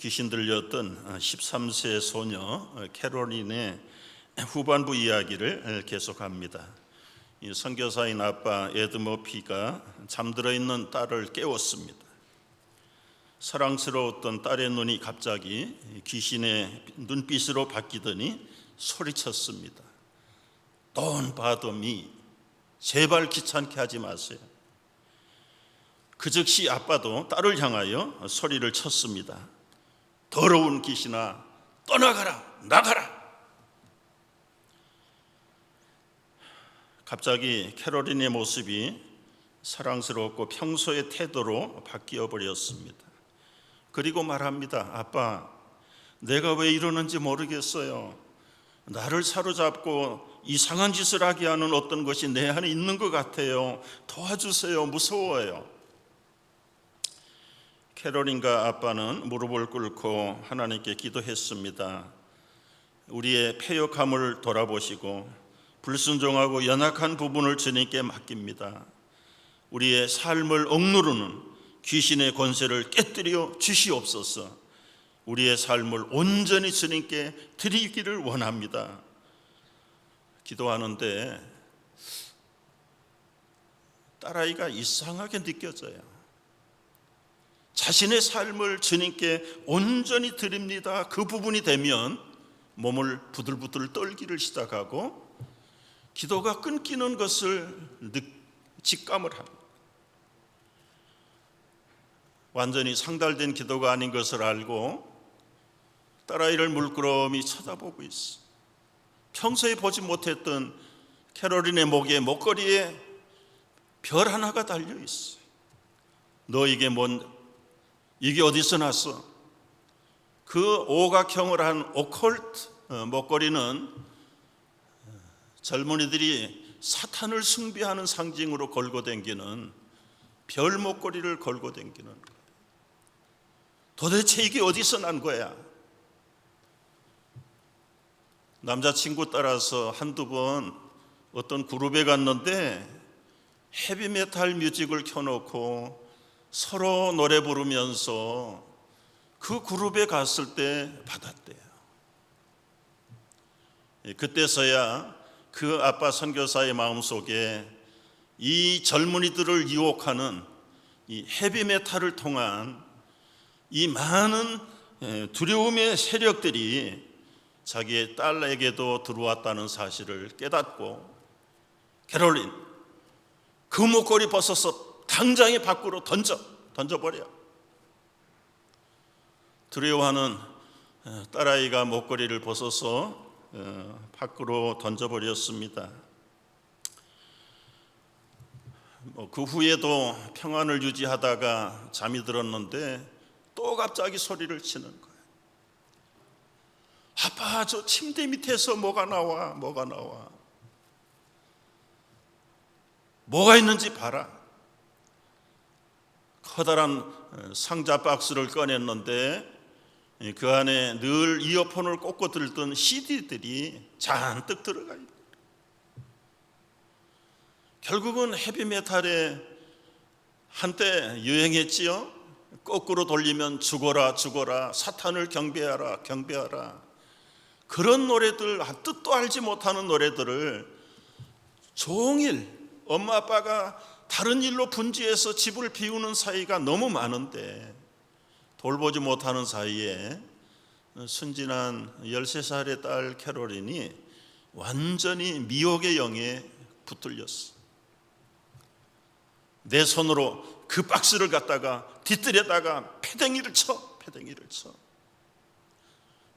귀신 들렸던 13세 소녀 캐롤린의 후반부 이야기를 계속합니다. 선교사인 아빠 에드 머피가 잠들어 있는 딸을 깨웠습니다. 사랑스러웠던 딸의 눈이 갑자기 귀신의 눈빛으로 바뀌더니 소리쳤습니다. Don't bother me. 제발 귀찮게 하지 마세요. 그 즉시 아빠도 딸을 향하여 소리를 쳤습니다. 더러운 귀신아, 떠나가라, 나가라. 갑자기 캐롤린의 모습이 사랑스럽고 평소의 태도로 바뀌어 버렸습니다. 그리고 말합니다. 아빠, 내가 왜 이러는지 모르겠어요. 나를 사로잡고 이상한 짓을 하게 하는 어떤 것이 내 안에 있는 것 같아요. 도와주세요. 무서워요. 캐롤린과 아빠는 무릎을 꿇고 하나님께 기도했습니다. 우리의 패역함을 돌아보시고 불순종하고 연약한 부분을 주님께 맡깁니다. 우리의 삶을 억누르는 귀신의 권세를 깨뜨려 주시옵소서. 우리의 삶을 온전히 주님께 드리기를 원합니다. 기도하는데 딸아이가 이상하게 느껴져요. 자신의 삶을 주님께 온전히 드립니다. 그 부분이 되면 몸을 부들부들 떨기를 시작하고 기도가 끊기는 것을 직감을 합니다. 완전히 상달된 기도가 아닌 것을 알고 딸아이를 물끄러미 쳐다보고 있어. 평소에 보지 못했던 캐롤린의 목에 목걸이에 별 하나가 달려 있어. 너 이게 어디서 났어? 그 오각형을 한 오컬트 목걸이는 젊은이들이 사탄을 숭배하는 상징으로 걸고 다니는 별 목걸이를 걸고 다니는 거예요. 도대체 이게 어디서 난 거야? 남자친구 따라서 한두 번 어떤 그룹에 갔는데 헤비메탈 뮤직을 켜놓고 서로 노래 부르면서 그 그룹에 갔을 때 받았대요. 그때서야 그 아빠 선교사의 마음속에 이 젊은이들을 유혹하는 이 헤비메탈을 통한 이 많은 두려움의 세력들이 자기의 딸에게도 들어왔다는 사실을 깨닫고 캐롤린, 그 목걸이 벗어서 당장에 밖으로 던져버려. 두려워하는 딸아이가 목걸이를 벗어서 밖으로 던져버렸습니다. 그 후에도 평안을 유지하다가 잠이 들었는데 또 갑자기 소리를 치는 거예요. 아빠, 저 침대 밑에서 뭐가 나와. 뭐가 있는지 봐라. 커다란 상자 박스를 꺼냈는데 그 안에 늘 이어폰을 꽂고 들던 CD들이 잔뜩 들어가 있다. 결국은 헤비메탈에 한때 유행했지요. 거꾸로 돌리면 죽어라, 사탄을 경배하라. 그런 노래들, 뜻도 알지 못하는 노래들을 종일 엄마 아빠가 다른 일로 분주해서 집을 비우는 사이가 너무 많은데 돌보지 못하는 사이에 순진한 13살의 딸 캐롤린이 완전히 미혹의 영에 붙들렸어. 내 손으로 그 박스를 갖다가 뒤뜰에다가 패댕이를 쳐.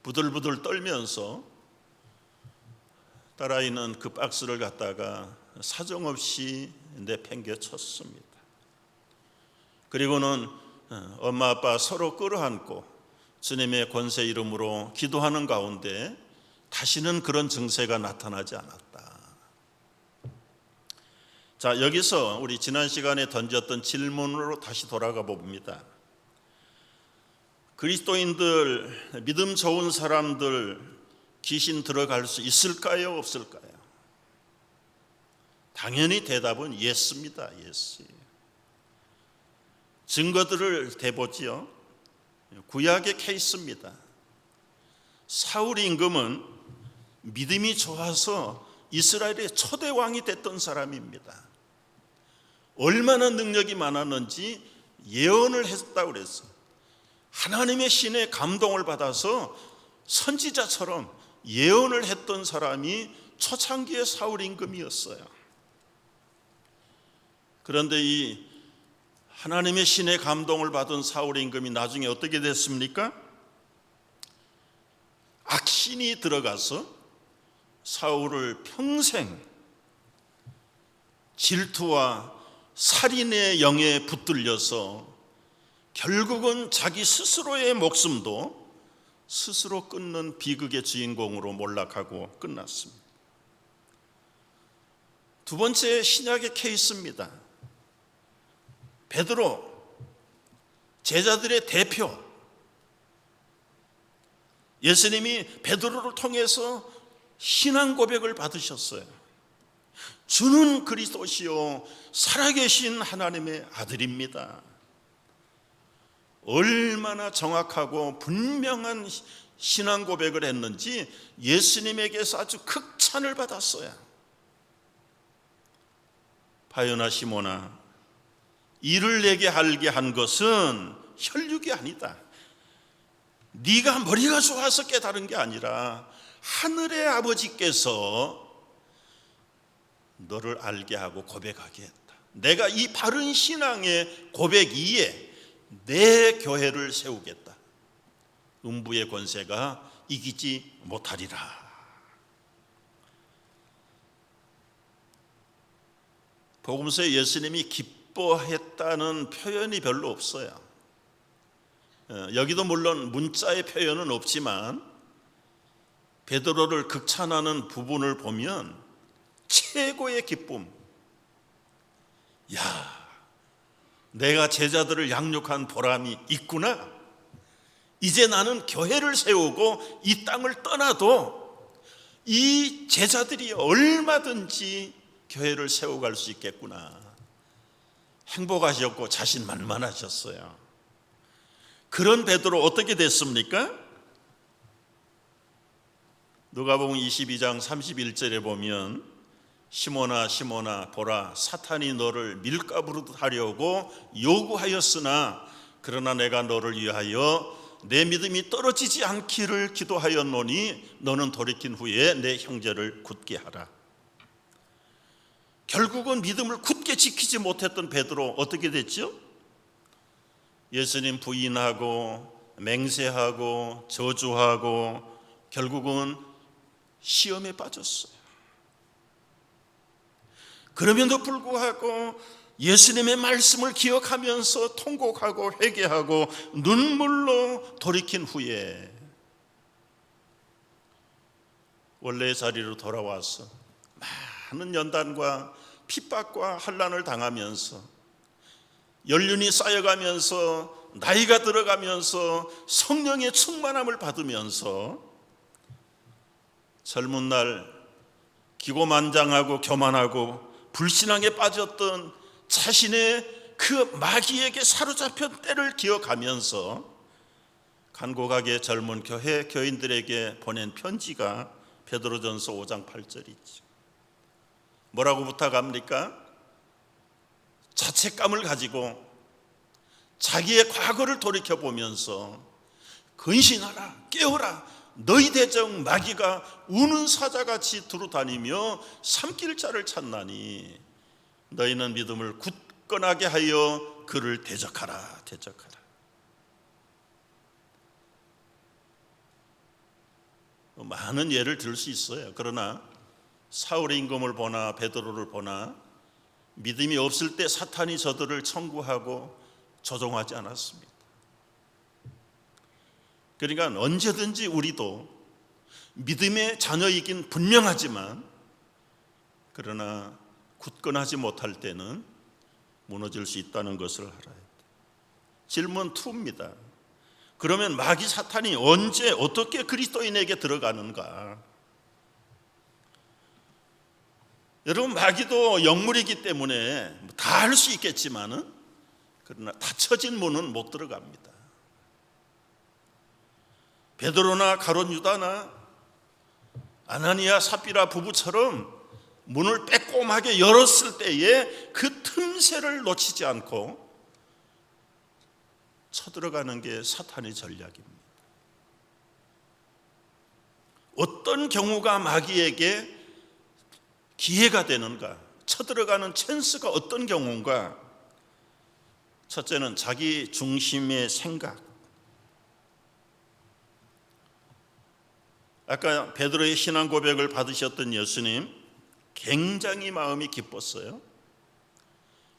부들부들 떨면서 딸아이는 그 박스를 갖다가 사정없이 내팽개쳤습니다. 그리고는 엄마 아빠 서로 끌어안고 주님의 권세 이름으로 기도하는 가운데 다시는 그런 증세가 나타나지 않았다. 자, 여기서 우리 지난 시간에 던졌던 질문으로 다시 돌아가 봅니다. 그리스도인들, 믿음 좋은 사람들 귀신 들어갈 수 있을까요? 없을까요? 당연히 대답은 예스입니다. 예스. 증거들을 대보지요. 구약의 케이스입니다. 사울 임금은 믿음이 좋아서 이스라엘의 초대 왕이 됐던 사람입니다. 얼마나 능력이 많았는지 예언을 했다고 그랬어요. 하나님의 신의 감동을 받아서 선지자처럼 예언을 했던 사람이 초창기의 사울 임금이었어요. 그런데 이 하나님의 신의 감동을 받은 사울 임금이 나중에 어떻게 됐습니까? 악신이 들어가서 사울을 평생 질투와 살인의 영에 붙들려서 결국은 자기 스스로의 목숨도 스스로 끊는 비극의 주인공으로 몰락하고 끝났습니다. 두 번째 신약의 케이스입니다. 베드로, 제자들의 대표. 예수님이 베드로를 통해서 신앙 고백을 받으셨어요. 주는 그리스도시요 살아계신 하나님의 아들입니다. 얼마나 정확하고 분명한 신앙 고백을 했는지 예수님에게서 아주 극찬을 받았어요. 바요나 시몬아, 이를 내게 알게 한 것은 혈육이 아니다. 네가 머리가 좋아서 깨달은 게 아니라 하늘의 아버지께서 너를 알게 하고 고백하게 했다. 내가 이 바른 신앙의 고백 위에 내 교회를 세우겠다. 음부의 권세가 이기지 못하리라. 복음서에 예수님이 기뻐했다는 표현이 별로 없어요. 여기도 물론 문자의 표현은 없지만 베드로를 극찬하는 부분을 보면 최고의 기쁨. 야, 내가 제자들을 양육한 보람이 있구나. 이제 나는 교회를 세우고 이 땅을 떠나도 이 제자들이 얼마든지 교회를 세워갈 수 있겠구나. 행복하셨고 자신만만하셨어요. 그런 베드로 어떻게 됐습니까? 누가복음 22장 31절에 보면 시몬아 시몬아 보라 사탄이 너를 밀가부르듯 하려고 요구하였으나 그러나 내가 너를 위하여 내 믿음이 떨어지지 않기를 기도하였노니 너는 돌이킨 후에 내 형제를 굳게 하라. 결국은 믿음을 굳게 지키지 못했던 베드로 어떻게 됐죠? 예수님 부인하고 맹세하고 저주하고 결국은 시험에 빠졌어요. 그럼에도 불구하고 예수님의 말씀을 기억하면서 통곡하고 회개하고 눈물로 돌이킨 후에 원래의 자리로 돌아와서 많은 연단과 핍박과 환난을 당하면서 연륜이 쌓여가면서 나이가 들어가면서 성령의 충만함을 받으면서 젊은 날 기고만장하고 교만하고 불신앙에 빠졌던 자신의 그 마귀에게 사로잡힌 때를 기억하면서 간곡하게 젊은 교인들에게 보낸 편지가 베드로전서 5장 8절이죠. 뭐라고 부탁합니까? 자책감을 가지고 자기의 과거를 돌이켜보면서 근신하라, 깨어라. 너희 대적 마귀가 우는 사자같이 두루다니며 삼킬 자를 찾나니 너희는 믿음을 굳건하게 하여 그를 대적하라. 많은 예를 들 수 있어요. 그러나 사울의 임금을 보나 베드로를 보나 믿음이 없을 때 사탄이 저들을 청구하고 조종하지 않았습니다. 그러니까 언제든지 우리도 믿음의 자녀이긴 분명하지만 그러나 굳건하지 못할 때는 무너질 수 있다는 것을 알아야 돼요. 질문 2입니다. 그러면 마귀 사탄이 언제 어떻게 그리스도인에게 들어가는가? 여러분 마귀도 영물이기 때문에 다 할 수 있겠지만은 그러나 닫혀진 문은 못 들어갑니다. 베드로나 가룟 유다나 아나니아 삽비라 부부처럼 문을 빼꼼하게 열었을 때에 그 틈새를 놓치지 않고 쳐들어가는 게 사탄의 전략입니다. 어떤 경우가 마귀에게 기회가 되는가? 쳐들어가는 찬스가 어떤 경우인가? 첫째는 자기 중심의 생각. 아까 베드로의 신앙 고백을 받으셨던 예수님 굉장히 마음이 기뻤어요.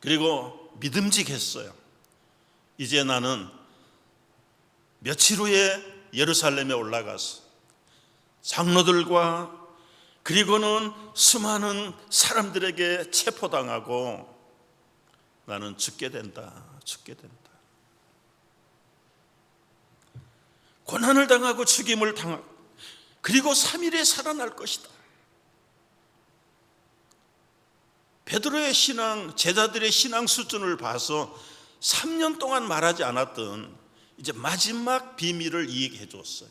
그리고 믿음직했어요. 이제 나는 며칠 후에 예루살렘에 올라가서 장로들과 그리고는 수많은 사람들에게 체포당하고 나는 죽게 된다. 고난을 당하고 죽임을 당하고 그리고 3일에 살아날 것이다. 베드로의 신앙, 제자들의 신앙 수준을 봐서 3년 동안 말하지 않았던 이제 마지막 비밀을 얘기해 줬어요.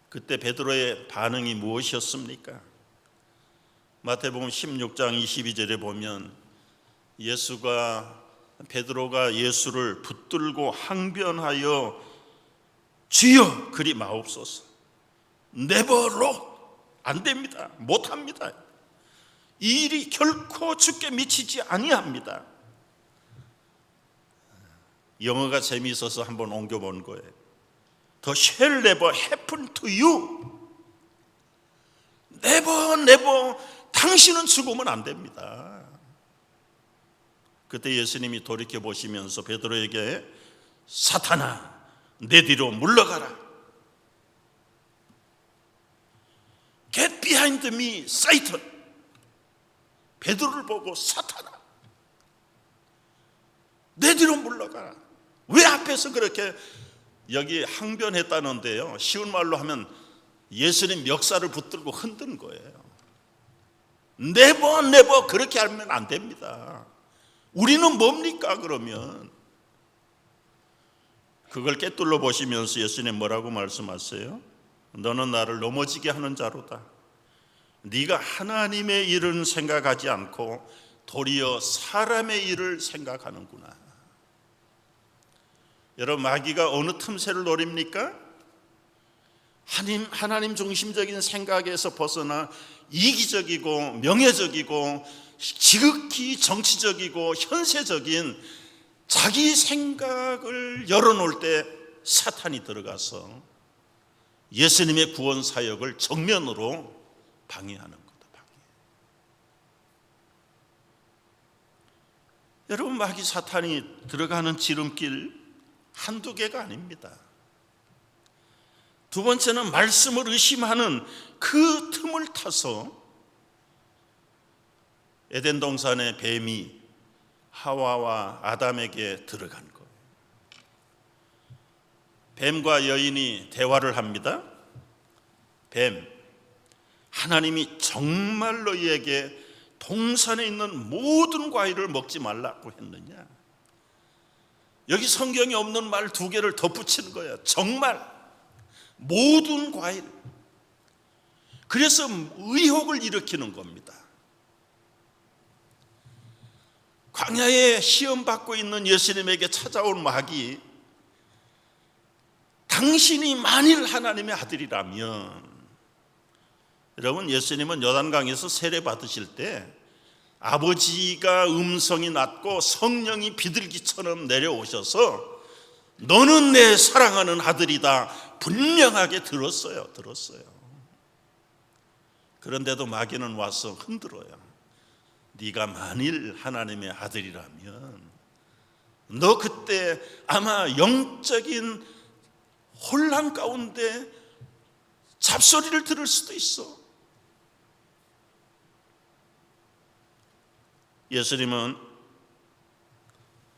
그때 베드로의 반응이 무엇이었습니까? 마태복음 16장 22절에 보면 베드로가 예수를 붙들고 항변하여 주여 그리 마옵소서. 네버로 안 됩니다. 못합니다. 이 일이 결코 주께 미치지 아니합니다. 영어가 재미있어서 한번 옮겨본 거예요. The shall never happen to you. never 당신은 죽으면 안 됩니다. 그때 예수님이 돌이켜 보시면서 베드로에게 사탄아 내 뒤로 물러가라. Get behind me, Satan. 베드로를 보고 사탄아 내 뒤로 물러가라. 왜 앞에서 그렇게 여기 항변했다는데요, 쉬운 말로 하면 예수님 멱살을 붙들고 흔든 거예요. 네버 그렇게 하면 안 됩니다. 우리는 뭡니까? 그러면 그걸 꿰뚫러 보시면서 예수님 뭐라고 말씀하세요? 너는 나를 넘어지게 하는 자로다. 네가 하나님의 일은 생각하지 않고 도리어 사람의 일을 생각하는구나. 여러분, 마귀가 어느 틈새를 노립니까? 하나님 중심적인 생각에서 벗어나 이기적이고 명예적이고 지극히 정치적이고 현세적인 자기 생각을 열어놓을 때 사탄이 들어가서 예수님의 구원 사역을 정면으로 방해하는 거다. 여러분, 마귀 사탄이 들어가는 지름길 한두 개가 아닙니다. 두 번째는 말씀을 의심하는 그 틈을 타서 에덴 동산의 뱀이 하와와 아담에게 들어간 거예요. 뱀과 여인이 대화를 합니다. 뱀, 하나님이 정말 너희에게 동산에 있는 모든 과일을 먹지 말라고 했느냐? 여기 성경에 없는 말 두 개를 덧붙이는 거예요. 정말 모든 과일. 그래서 의혹을 일으키는 겁니다. 광야에 시험받고 있는 예수님에게 찾아온 마귀, 당신이 만일 하나님의 아들이라면, 여러분, 예수님은 요단강에서 세례 받으실 때 아버지가 음성이 났고 성령이 비둘기처럼 내려오셔서 너는 내 사랑하는 아들이다 분명하게 들었어요. 그런데도 마귀는 와서 흔들어요. 네가 만일 하나님의 아들이라면 너 그때 아마 영적인 혼란 가운데 잡소리를 들을 수도 있어. 예수님은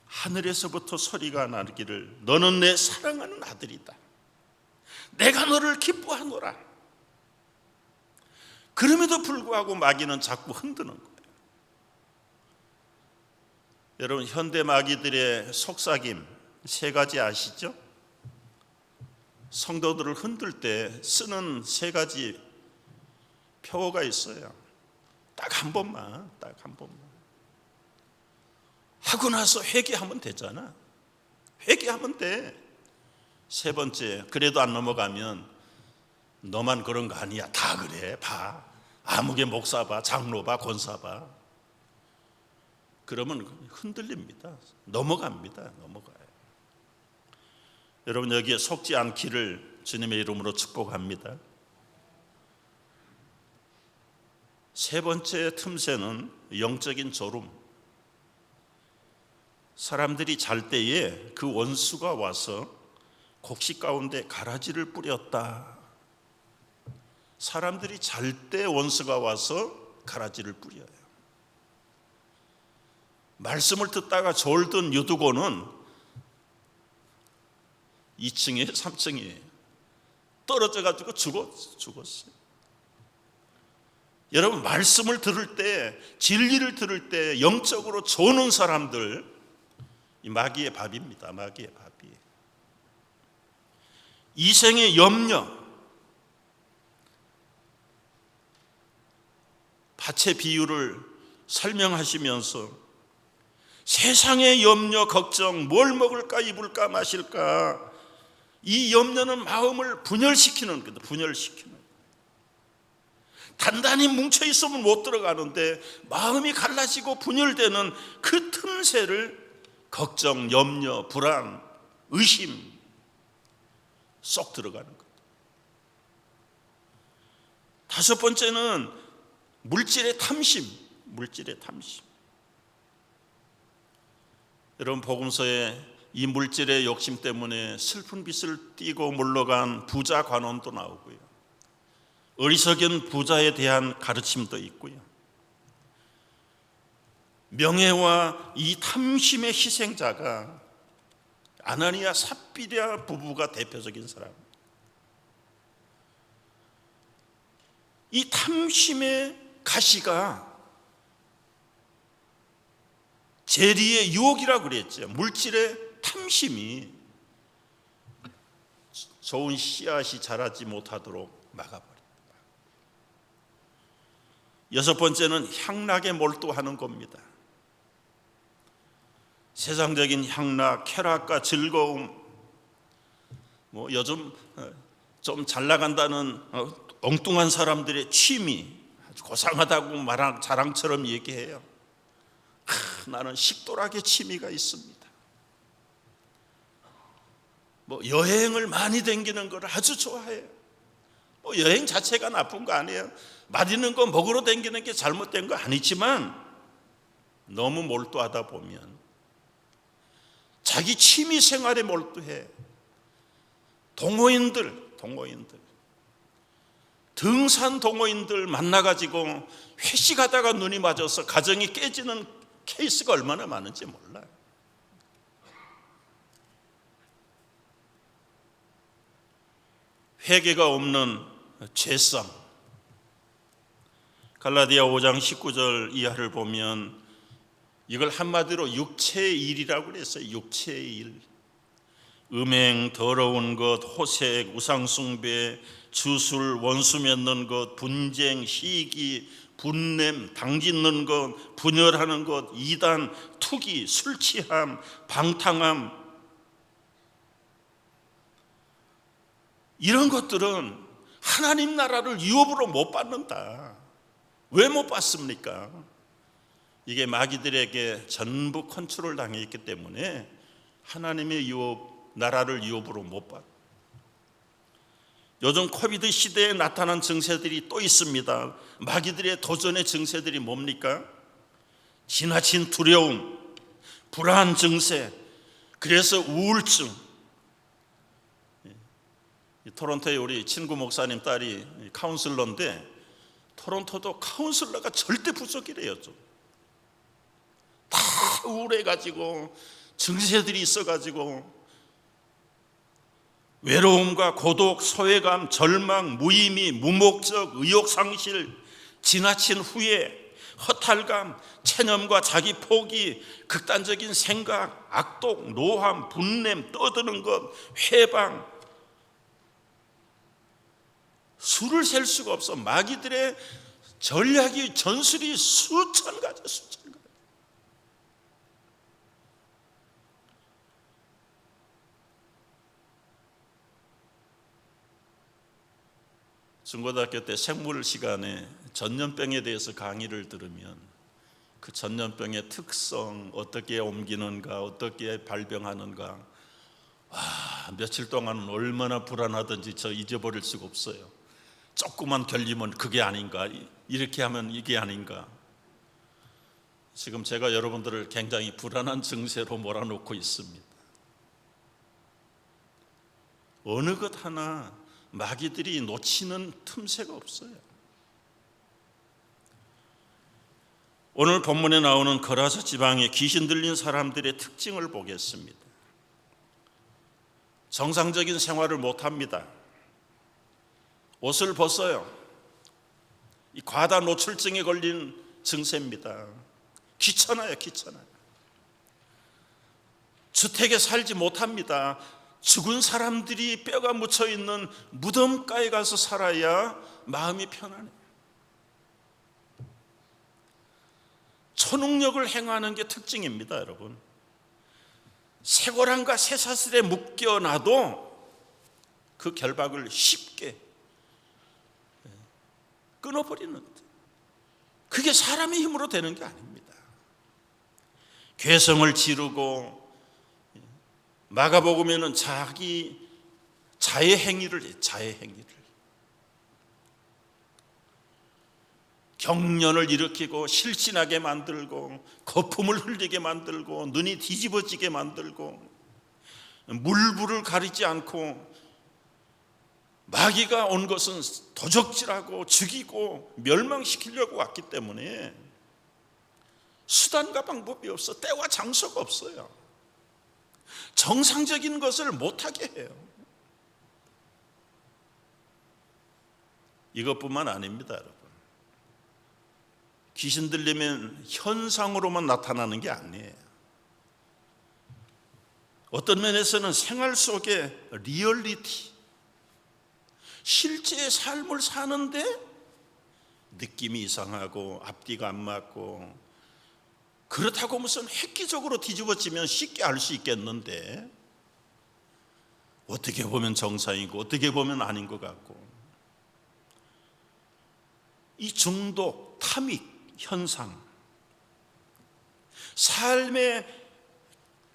하늘에서부터 소리가 나기를 너는 내 사랑하는 아들이다. 내가 너를 기뻐하노라. 그럼에도 불구하고 마귀는 자꾸 흔드는 거예요. 여러분, 현대 마귀들의 속삭임 세 가지 아시죠? 성도들을 흔들 때 쓰는 세 가지 표어가 있어요. 딱 한 번만 하고 나서 회개하면 되잖아. 회개하면 돼. 세 번째, 그래도 안 넘어가면 너만 그런 거 아니야, 다 그래. 봐, 아무개 목사 봐, 장로 봐, 권사 봐. 그러면 흔들립니다. 넘어가요. 여러분, 여기에 속지 않기를 주님의 이름으로 축복합니다. 세 번째 틈새는 영적인 졸음. 사람들이 잘 때에 그 원수가 와서 곡식 가운데 가라지를 뿌렸다. 사람들이 잘 때 원수가 와서 가라지를 뿌려요. 말씀을 듣다가 졸던 유두고는 2층에 3층에 떨어져 가지고 죽었어요. 여러분, 말씀을 들을 때, 진리를 들을 때 영적으로 조는 사람들, 이 마귀의 밥입니다. 마귀의 밥이. 이생의 염려, 밭의 비유를 설명하시면서 세상의 염려, 걱정, 뭘 먹을까, 입을까, 마실까, 이 염려는 마음을 분열시키는 거다. 분열시키는. 단단히 뭉쳐 있으면 못 들어가는데 마음이 갈라지고 분열되는 그 틈새를 걱정, 염려, 불안, 의심 쏙 들어가는 것. 다섯 번째는 물질의 탐심. 여러분, 복음서에 이 물질의 욕심 때문에 슬픈 빛을 띠고 물러간 부자 관원도 나오고요, 어리석은 부자에 대한 가르침도 있고요, 명예와 이 탐심의 희생자가 아나니아 삽비랴 부부가 대표적인 사람. 이 탐심의 가시가 재리의 유혹이라고 그랬죠. 물질의 탐심이 좋은 씨앗이 자라지 못하도록 막아버립니다. 여섯 번째는 향락에 몰두하는 겁니다. 세상적인 향락, 쾌락과 즐거움, 요즘 좀 잘 나간다는 엉뚱한 사람들의 취미, 아주 고상하다고 자랑처럼 얘기해요. 나는 식도락의 취미가 있습니다. 여행을 많이 다니는 걸 아주 좋아해요. 여행 자체가 나쁜 거 아니에요. 맛있는 거 먹으러 다니는 게 잘못된 거 아니지만 너무 몰두하다 보면 자기 취미 생활에 몰두해. 동호인들 등산 동호인들 만나가지고 회식하다가 눈이 맞아서 가정이 깨지는 케이스가 얼마나 많은지 몰라요. 회개가 없는 죄성. 갈라디아 5장 19절 이하를 보면 이걸 한마디로 육체의 일이라고 그랬어요. 육체의 일. 음행, 더러운 것, 호색, 우상숭배, 주술, 원수 맺는 것, 분쟁, 시기, 분냄, 당짓는 것, 분열하는 것, 이단, 투기, 술취함, 방탕함, 이런 것들은 하나님 나라를 유업으로 못 받는다. 왜 못 받습니까? 이게 마귀들에게 전부 컨트롤 당했기 때문에 하나님의 유업, 나라를 유업으로 못 받아. 요즘 코비드 시대에 나타난 증세들이 또 있습니다. 마귀들의 도전의 증세들이 뭡니까? 지나친 두려움, 불안 증세, 그래서 우울증. 토론토에 우리 친구 목사님 딸이 카운슬러인데 토론토도 카운슬러가 절대 부족이래요. 다 우울해가지고 증세들이 있어가지고 외로움과 고독, 소외감, 절망, 무의미, 무목적, 의욕상실, 지나친 후회, 허탈감, 체념과 자기 포기, 극단적인 생각, 악독, 노함, 분냄, 떠드는 것, 회방, 수를 셀 수가 없어. 마귀들의 전략이, 전술이 수천 가지. 중고등학교 때 생물 시간에 전염병에 대해서 강의를 들으면 그 전염병의 특성, 어떻게 옮기는가, 어떻게 발병하는가, 며칠 동안은 얼마나 불안하든지 저 잊어버릴 수가 없어요. 조금만 걸리면 그게 아닌가, 이렇게 하면 이게 아닌가. 지금 제가 여러분들을 굉장히 불안한 증세로 몰아놓고 있습니다. 어느 것 하나 마귀들이 놓치는 틈새가 없어요. 오늘 본문에 나오는 거라사 지방에 귀신 들린 사람들의 특징을 보겠습니다. 정상적인 생활을 못합니다. 옷을 벗어요. 이 과다 노출증에 걸린 증세입니다. 귀찮아요. 주택에 살지 못합니다. 죽은 사람들이 뼈가 묻혀있는 무덤가에 가서 살아야 마음이 편안해요. 초능력을 행하는 게 특징입니다, 여러분. 쇠고랑과 쇠사슬에 묶여놔도 그 결박을 쉽게 끊어버리는, 그게 사람의 힘으로 되는 게 아닙니다. 괴성을 지르고 마가복음에는 자기 자해 행위를 해요. 자해 행위를. 경련을 일으키고 실신하게 만들고 거품을 흘리게 만들고 눈이 뒤집어지게 만들고 물불을 가리지 않고, 마귀가 온 것은 도적질하고 죽이고 멸망시키려고 왔기 때문에 수단과 방법이 없어. 때와 장소가 없어요. 정상적인 것을 못하게 해요. 이것뿐만 아닙니다, 여러분. 귀신 들리면 현상으로만 나타나는 게 아니에요. 어떤 면에서는 생활 속의 리얼리티, 실제의 삶을 사는데 느낌이 이상하고 앞뒤가 안 맞고, 그렇다고 무슨 획기적으로 뒤집어지면 쉽게 알 수 있겠는데, 어떻게 보면 정상이고 어떻게 보면 아닌 것 같고, 이 중독, 탐닉 현상, 삶의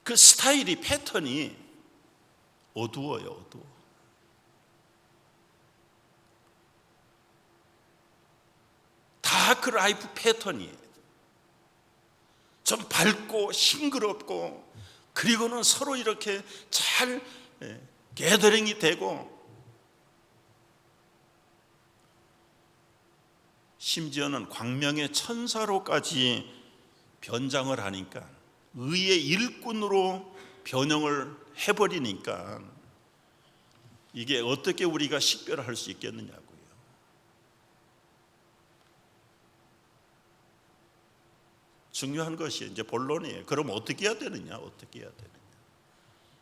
그 스타일이, 패턴이 어두워요. 어두워. 다크 라이프 패턴이에요. 좀 밝고 싱그럽고, 그리고는 서로 이렇게 잘 게더링이 되고, 심지어는 광명의 천사로까지 변장을 하니까, 의의 일꾼으로 변형을 해버리니까, 이게 어떻게 우리가 식별할 수 있겠느냐고요. 중요한 것이 이제 본론이에요. 그럼 어떻게 해야 되느냐? 어떻게 해야 되느냐?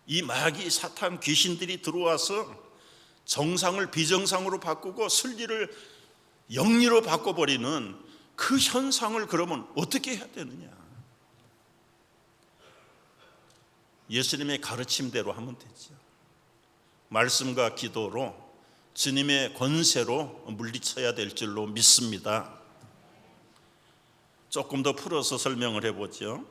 이 마귀, 사탄, 귀신들이 들어와서 정상을 비정상으로 바꾸고 순리를 영리로 바꿔버리는 그 현상을 그러면 어떻게 해야 되느냐? 예수님의 가르침대로 하면 되죠. 말씀과 기도로, 주님의 권세로 물리쳐야 될 줄로 믿습니다. 조금 더 풀어서 설명을 해보죠.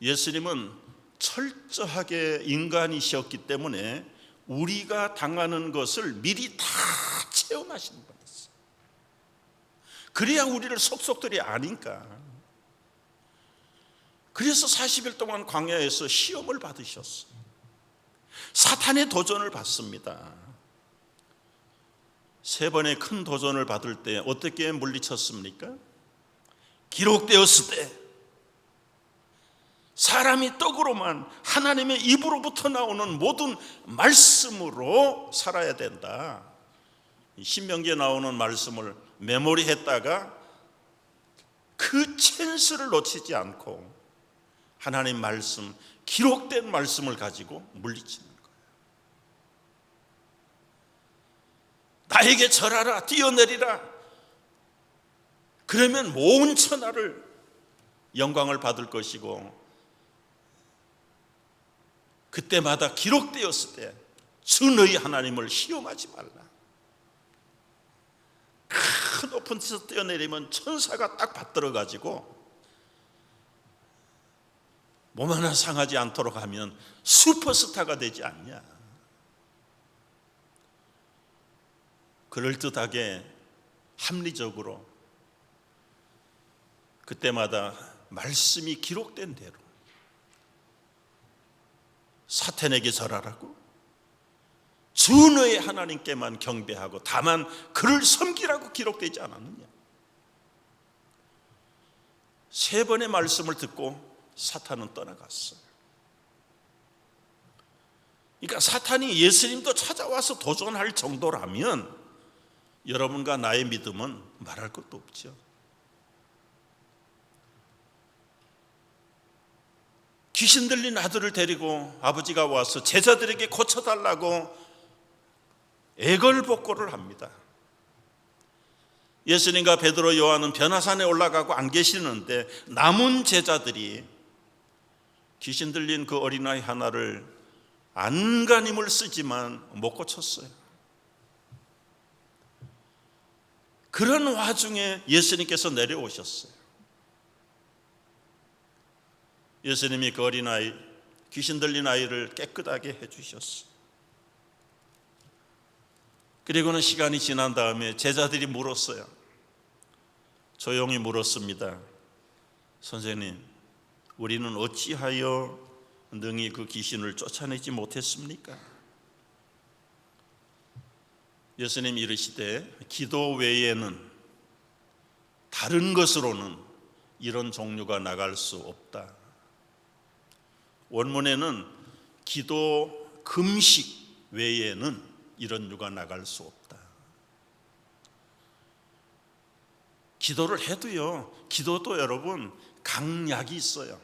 예수님은 철저하게 인간이셨기 때문에 우리가 당하는 것을 미리 다 체험하시는 분이었어요. 그래야 우리를 속속들이 아니까. 그래서 40일 동안 광야에서 시험을 받으셨어요. 사탄의 도전을 받습니다. 3번의 큰 도전을 받을 때 어떻게 물리쳤습니까? 기록되었을 때, 사람이 떡으로만, 하나님의 입으로부터 나오는 모든 말씀으로 살아야 된다. 신명기에 나오는 말씀을 메모리했다가 그 찬스를 놓치지 않고 하나님 말씀, 기록된 말씀을 가지고 물리치는 거예요. 나에게 절하라, 뛰어내리라. 그러면 온 천하를 영광을 받을 것이고, 그때마다 기록되었을 때 주 너희 하나님을 시험하지 말라. 큰 높은 데서 뛰어내리면 천사가 딱 받들어가지고 몸 하나 상하지 않도록 하면 슈퍼스타가 되지 않냐. 그럴듯하게 합리적으로 그때마다 말씀이 기록된 대로 사탄에게 절하라고, 주 너의 하나님께만 경배하고 다만 그를 섬기라고 기록되지 않았느냐. 세 번의 말씀을 듣고 사탄은 떠나갔어요. 그러니까 사탄이 예수님도 찾아와서 도전할 정도라면 여러분과 나의 믿음은 말할 것도 없죠. 귀신 들린 아들을 데리고 아버지가 와서 제자들에게 고쳐달라고 애걸복걸을 합니다. 예수님과 베드로, 요한은 변화산에 올라가고 안 계시는데 남은 제자들이 귀신 들린 그 어린아이 하나를 안간힘을 쓰지만 못 고쳤어요. 그런 와중에 예수님께서 내려오셨어요. 예수님이 그 어린아이, 귀신 들린 아이를 깨끗하게 해주셨어요. 그리고는 시간이 지난 다음에 제자들이 물었어요. 조용히 물었습니다. 선생님, 우리는 어찌하여 능히 그 귀신을 쫓아내지 못했습니까? 예수님 이르시되 기도 외에는 다른 것으로는 이런 종류가 나갈 수 없다. 원문에는 기도 금식 외에는 이런 유가 나갈 수 없다. 기도를 해도요, 기도도 여러분 강약이 있어요.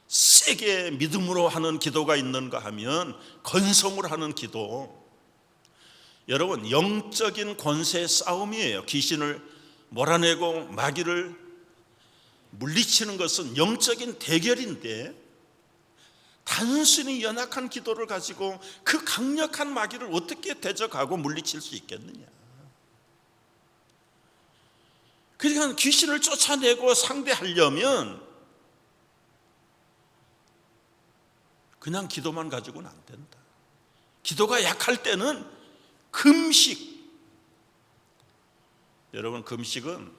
세게 믿음으로 하는 기도가 있는가 하면 건성으로 하는 기도, 여러분 영적인 권세의 싸움이에요. 귀신을 몰아내고 마귀를 물리치는 것은 영적인 대결인데, 단순히 연약한 기도를 가지고 그 강력한 마귀를 어떻게 대적하고 물리칠 수 있겠느냐. 그러니까 귀신을 쫓아내고 상대하려면 그냥 기도만 가지고는 안 된다. 기도가 약할 때는 금식. 여러분, 금식은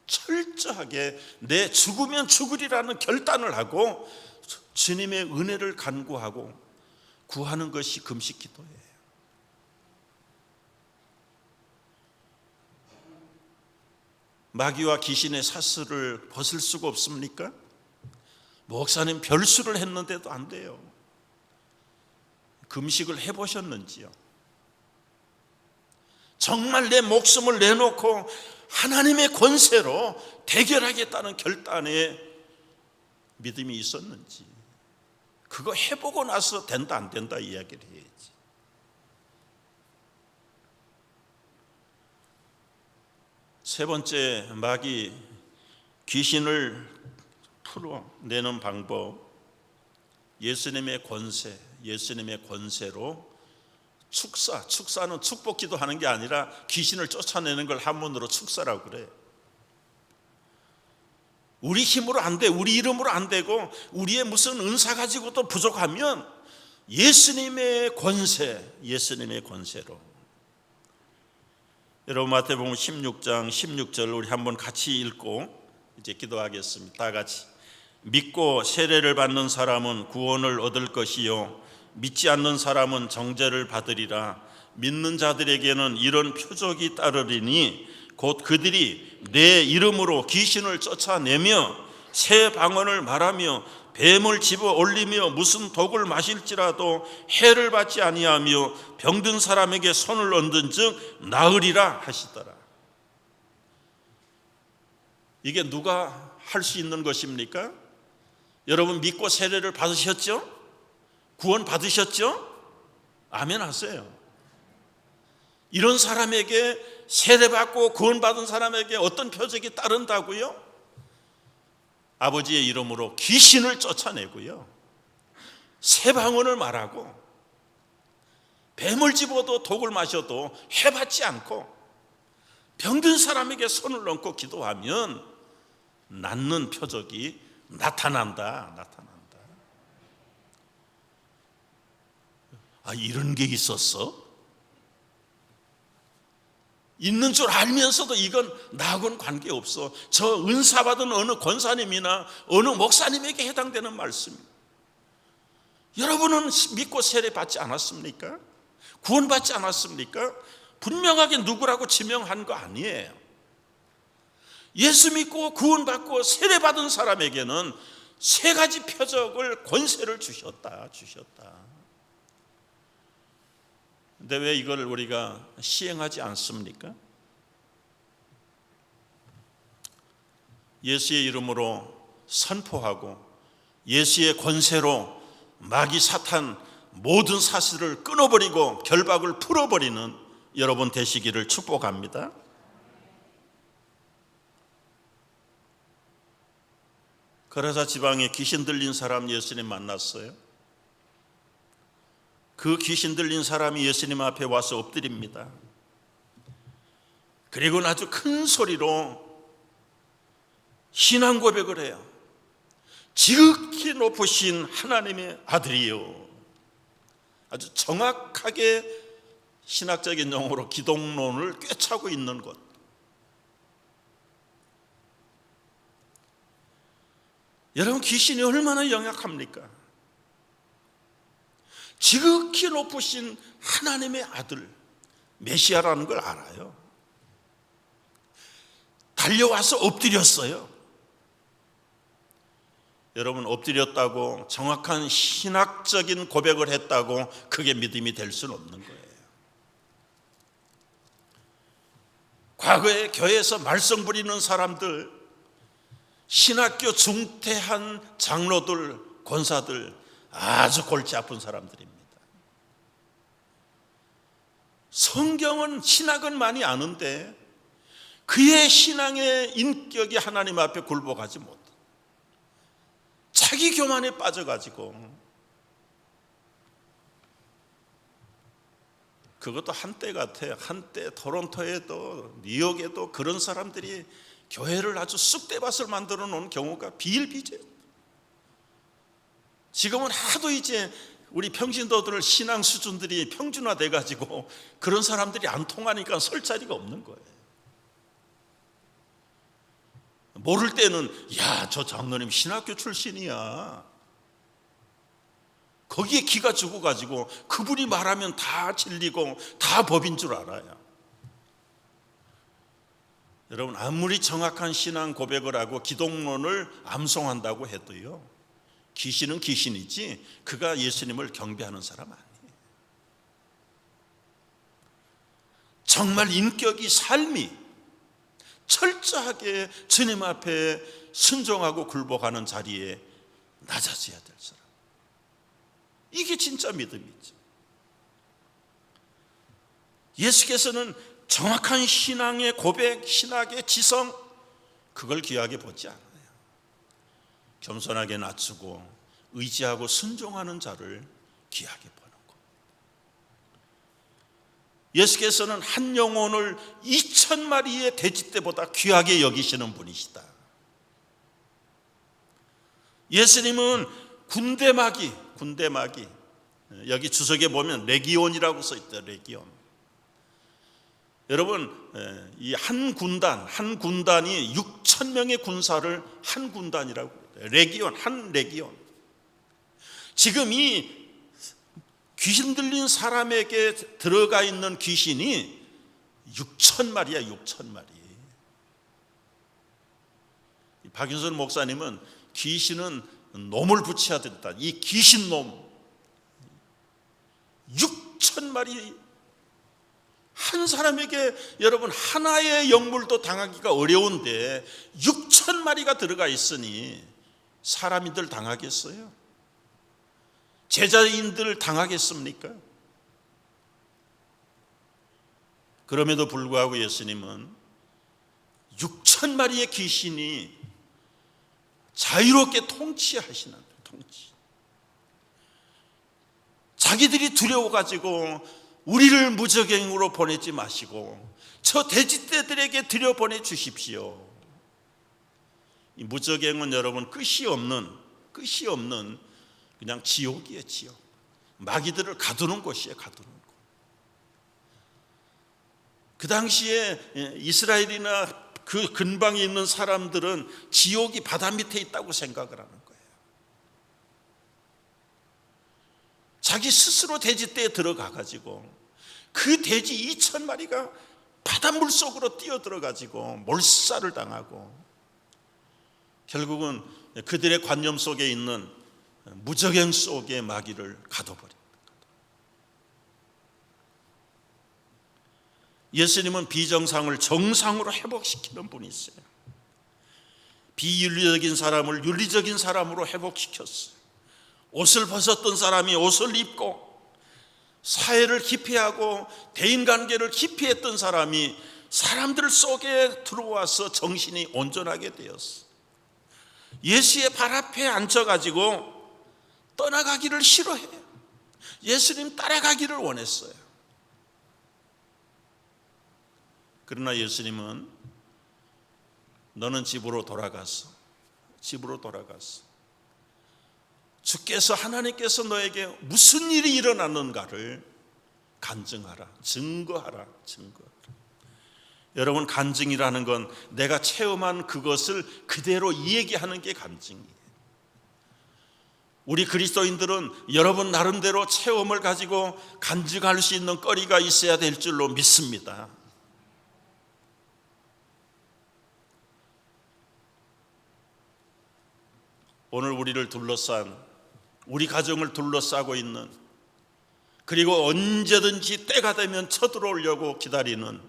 철저하게 내 죽으면 죽으리라는 결단을 하고 주님의 은혜를 간구하고 구하는 것이 금식 기도예요. 마귀와 귀신의 사슬을 벗을 수가 없습니까? 목사님 별수를 했는데도 안 돼요. 금식을 해보셨는지요? 정말 내 목숨을 내놓고 하나님의 권세로 대결하겠다는 결단에 믿음이 있었는지, 그거 해보고 나서 된다 안 된다 이야기를 해야지. 세 번째, 마귀 귀신을 풀어내는 방법, 예수님의 권세, 예수님의 권세로 축사는 축복기도 하는 게 아니라 귀신을 쫓아내는 걸 한문으로 축사라고 그래. 우리 힘으로 안 돼, 우리 이름으로 안 되고 우리의 무슨 은사 가지고도 부족하면 예수님의 권세, 예수님의 권세로. 여러분 마태복음 16장 16절 우리 한번 같이 읽고 이제 기도하겠습니다. 다 같이. 믿고 세례를 받는 사람은 구원을 얻을 것이요 믿지 않는 사람은 정죄를 받으리라. 믿는 자들에게는 이런 표적이 따르리니 곧 그들이 내 이름으로 귀신을 쫓아내며 새 방언을 말하며 뱀을 집어 올리며 무슨 독을 마실지라도 해를 받지 아니하며 병든 사람에게 손을 얹은즉 나으리라 하시더라. 이게 누가 할 수 있는 것입니까? 여러분 믿고 세례를 받으셨죠? 구원 받으셨죠? 아멘 하세요. 이런 사람에게, 세례받고 구원받은 사람에게 어떤 표적이 따른다고요? 아버지의 이름으로 귀신을 쫓아내고요, 새 방언을 말하고, 뱀을 집어도 독을 마셔도 해받지 않고, 병든 사람에게 손을 얹고 기도하면 낫는 표적이 나타난다. 아, 이런 게 있었어? 있는 줄 알면서도 이건 나하고는 관계없어. 저 은사 받은 어느 권사님이나 어느 목사님에게 해당되는 말씀입니다. 여러분은 믿고 세례 받지 않았습니까? 구원받지 않았습니까? 분명하게 누구라고 지명한 거 아니에요. 예수 믿고 구원받고 세례 받은 사람에게는 세 가지 표적을, 권세를 주셨다. 근데 왜 이걸 우리가 시행하지 않습니까? 예수의 이름으로 선포하고 예수의 권세로 마귀 사탄 모든 사슬을 끊어버리고 결박을 풀어버리는 여러분 되시기를 축복합니다. 그래서 지방에 귀신 들린 사람 예수님 만났어요. 그 귀신 들린 사람이 예수님 앞에 와서 엎드립니다. 그리고 아주 큰 소리로 신앙 고백을 해요. 지극히 높으신 하나님의 아들이요. 아주 정확하게 신학적인 용어로 기독론을 꿰차고 있는 것. 여러분, 귀신이 얼마나 영약합니까? 지극히 높으신 하나님의 아들 메시아라는 걸 알아요. 달려와서 엎드렸어요. 여러분, 엎드렸다고 정확한 신학적인 고백을 했다고 그게 믿음이 될 수는 없는 거예요. 과거에 교회에서 말썽 부리는 사람들, 신학교 중퇴한 장로들, 권사들, 아주 골치 아픈 사람들입니다. 성경은, 신학은 많이 아는데 그의 신앙의 인격이 하나님 앞에 굴복하지 못해 자기 교만에 빠져가지고, 그것도 한때 같아요. 한때 토론토에도 뉴욕에도 그런 사람들이 교회를 아주 쑥대밭을 만들어 놓은 경우가 비일비재해요. 지금은 하도 이제 우리 평신도들 신앙 수준들이 평준화돼 가지고 그런 사람들이 안 통하니까 설 자리가 없는 거예요. 모를 때는 야, 저 장로님 신학교 출신이야. 거기에 기가 죽어가지고 그분이 말하면 다 진리고 다 법인 줄 알아요. 여러분, 아무리 정확한 신앙 고백을 하고 기독론을 암송한다고 해도요, 귀신은 귀신이지 그가 예수님을 경배하는 사람 아니에요. 정말 인격이, 삶이 철저하게 주님 앞에 순종하고 굴복하는 자리에 낮아져야 될 사람, 이게 진짜 믿음이죠. 예수께서는 정확한 신앙의 고백, 신학의 지성, 그걸 귀하게 보지 않아요. 겸손하게 낮추고 의지하고 순종하는 자를 귀하게 보는 것. 예수께서는 한 영혼을 2,000마리의 돼지떼보다 귀하게 여기시는 분이시다. 예수님은 군대마귀, 여기 주석에 보면 레기온이라고 써있대요. 레기온. 여러분, 이 한 군단이 6,000명의 군사를 한 군단이라고 해요. 레기온, 한 레기온. 지금 이 귀신 들린 사람에게 들어가 있는 귀신이 6,000마리야, 6,000마리. 박윤선 목사님은 귀신은 놈을 붙여야 된다. 이 귀신놈 6,000마리, 한 사람에게 여러분 하나의 영물도 당하기가 어려운데 6,000마리가 들어가 있으니 사람인들 당하겠어요? 제자인들 당하겠습니까? 그럼에도 불구하고 예수님은 6천 마리의 귀신이 자유롭게 통치하시는 통치. 자기들이 두려워가지고 우리를 무적행으로 보내지 마시고 저 돼지떼들에게 들여보내 주십시오. 이 무적행은 여러분 끝이 없는 그냥 지옥이에요. 지옥. 마귀들을 가두는 곳이에요. 가두는 곳. 그 당시에 이스라엘이나 그 근방에 있는 사람들은 지옥이 바다 밑에 있다고 생각을 하는 거예요. 자기 스스로 돼지떼에 들어가가지고 그 돼지 2천 마리가 바닷물 속으로 뛰어들어가지고 몰살을 당하고 결국은 그들의 관념 속에 있는 무적행 속에 마귀를 가둬버립니다. 예수님은 비정상을 정상으로 회복시키는 분이세요. 비윤리적인 사람을 윤리적인 사람으로 회복시켰어요. 옷을 벗었던 사람이 옷을 입고 사회를 기피하고 대인관계를 기피했던 사람이 사람들 속에 들어와서 정신이 온전하게 되었어요. 예수의 발 앞에 앉아가지고 떠나가기를 싫어해요. 예수님 따라가기를 원했어요. 그러나 예수님은 너는 집으로 돌아가서 주께서 하나님께서 너에게 무슨 일이 일어났는가를 간증하라, 증거하라. 여러분, 간증이라는 건 내가 체험한 그것을 그대로 이야기하는 게 간증이에요. 우리 그리스도인들은 여러분 나름대로 체험을 가지고 간증할 수 있는 거리가 있어야 될 줄로 믿습니다. 오늘 우리를 둘러싼, 우리 가정을 둘러싸고 있는, 그리고 언제든지 때가 되면 쳐들어오려고 기다리는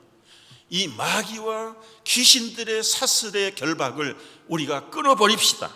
이 마귀와 귀신들의 사슬의 결박을 우리가 끊어버립시다.